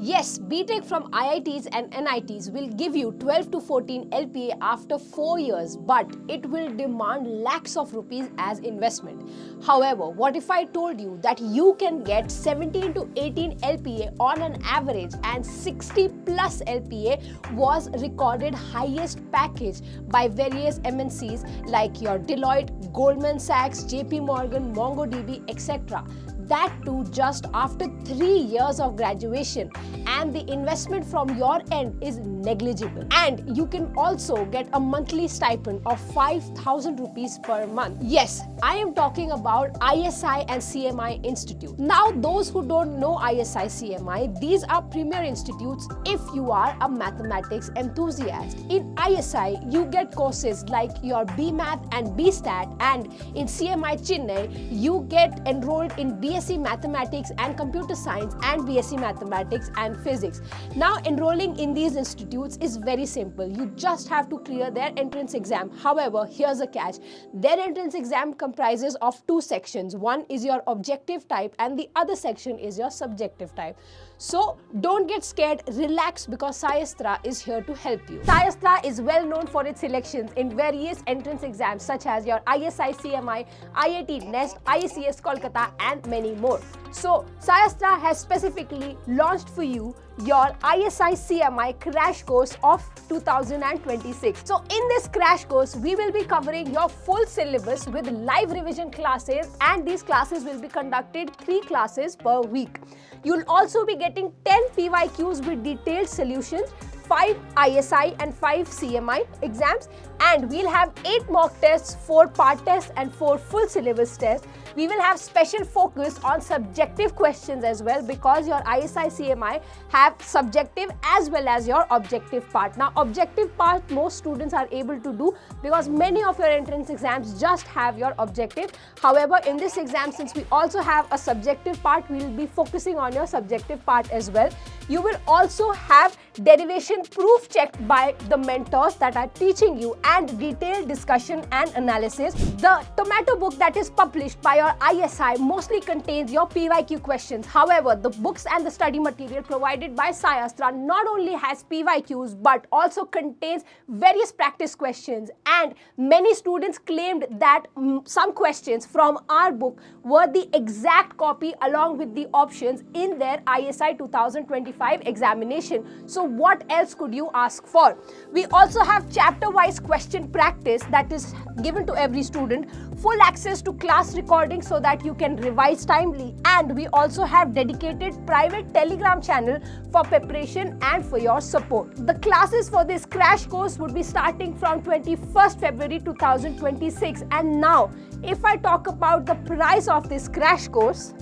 Yes, B.Tech from IITs and NITs will give you 12 to 14 LPA after 4 years, but it will demand lakhs of rupees as investment. However, what if I told you that you can get 17 to 18 LPA on an average and 60 plus LPA was recorded highest package by various MNCs like your Deloitte, Goldman Sachs, JP Morgan, MongoDB, etc. That too just after 3 years of graduation, and the investment from your end is negligible. And you can also get a monthly stipend of 5,000 rupees per month. Yes, I am talking about ISI and CMI Institute. Now, those who don't know ISI CMI, these are premier institutes if you are a mathematics enthusiast. In ISI, you get courses like your B-Math and B.Stat, and in CMI Chennai, you get enrolled in B.Sc Mathematics and Computer Science and B.Sc Mathematics and Physics. Now, enrolling in these institutes is very simple. You just have to clear their entrance exam. However, here's a catch. Their entrance exam comprises of 2 sections. One is your objective type and the other section is your subjective type. So don't get scared, relax, because SciAstra is here to help you. SciAstra is well known for its selections in various entrance exams such as your ISI CMI, IIT NEST, IECS Kolkata and many more. So SciAstra has specifically launched for you your ISI CMI crash course of 2026. So in this crash course, we will be covering your full syllabus with live revision classes, and these classes will be conducted 3 classes per week. You'll also be getting 10 PYQs with detailed solutions, 5 ISI and 5 CMI exams, and we'll have 8 mock tests, 4 part tests and 4 full syllabus tests. We will have special focus on subjective questions as well, because your ISI CMI have subjective as well as your objective part. Now, objective part most students are able to do because many of your entrance exams just have your objective. However, in this exam, since we also have a subjective part, we will be focusing on your subjective part as well. You will also have derivation proof checked by the mentors that are teaching you, and detailed discussion and analysis. The tomato book that is published by your ISI mostly contains your PYQ questions. However, the books and the study material provided by SciAstra not only has PYQs but also contains various practice questions, and many students claimed that some questions from our book were the exact copy along with the options in their ISI 2025 examination. So what else could you ask for? We also have chapter-wise question practice that is given to every student, full access to class recordings so that you can revise timely, and we also have dedicated private Telegram channel for preparation and for your support. The classes for this crash course would be starting from 21st February 2026, and now if I talk about the price of this crash course,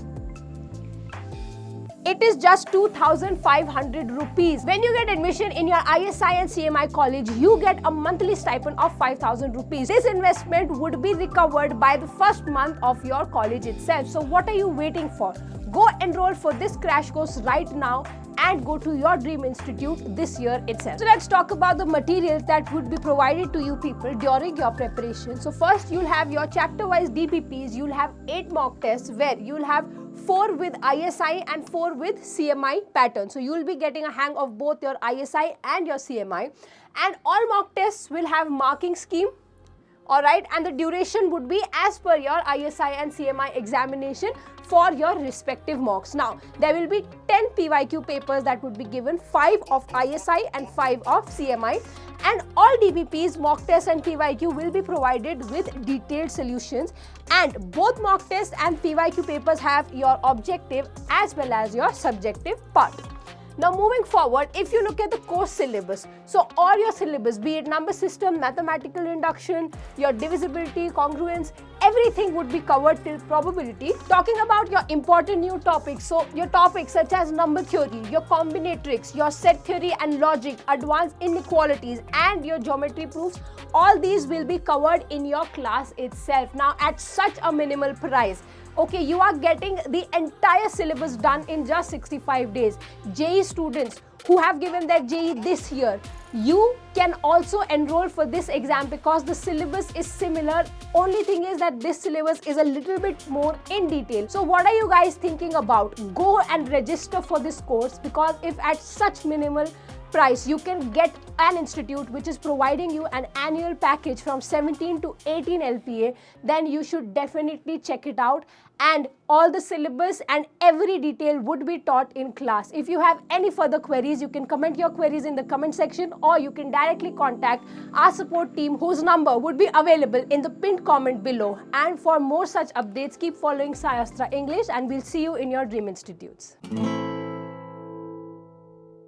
it is just 2,500 rupees. When you get admission in your ISI and CMI college, you get a monthly stipend of 5,000 rupees. This investment would be recovered by the first month of your college itself. So what are you waiting for? Go enroll for this crash course right now and go to your dream institute this year itself. So let's talk about the materials that would be provided to you people during your preparation. So first, you'll have your chapter-wise DBPs. You'll have 8 mock tests where you'll have 4 with ISI and 4 with CMI pattern. So you will be getting a hang of both your ISI and your CMI. And all mock tests will have marking scheme. Alright, and the duration would be as per your ISI and CMI examination for your respective mocks. Now, there will be 10 PYQ papers that would be given, 5 of ISI and 5 of CMI. And all DBPs, mock tests and PYQ will be provided with detailed solutions. And both mock tests and PYQ papers have your objective as well as your subjective part. Now, moving forward, if you look at the course syllabus, so all your syllabus, be it number system, mathematical induction, your divisibility, congruence, everything would be covered till probability. Talking about your important new topics, so your topics such as number theory, your combinatorics, your set theory and logic, advanced inequalities, and your geometry proofs, all these will be covered in your class itself. Now, at such a minimal price. Okay, you are getting the entire syllabus done in just 65 days. JEE students who have given their JEE this year, You can also enroll for this exam because the syllabus is similar. Only thing is that this syllabus is a little bit more in detail. So what are you guys thinking about? Go and register for this course, because if at such minimal price you can get an institute which is providing you an annual package from 17 to 18 LPA, then you should definitely check it out. And all the syllabus and every detail would be taught in class. If you have any further queries, you can comment your queries in the comment section, or you can directly contact our support team, whose number would be available in the pinned comment below. And for more such updates, keep following SciAstra English, and we'll see you in your dream institutes.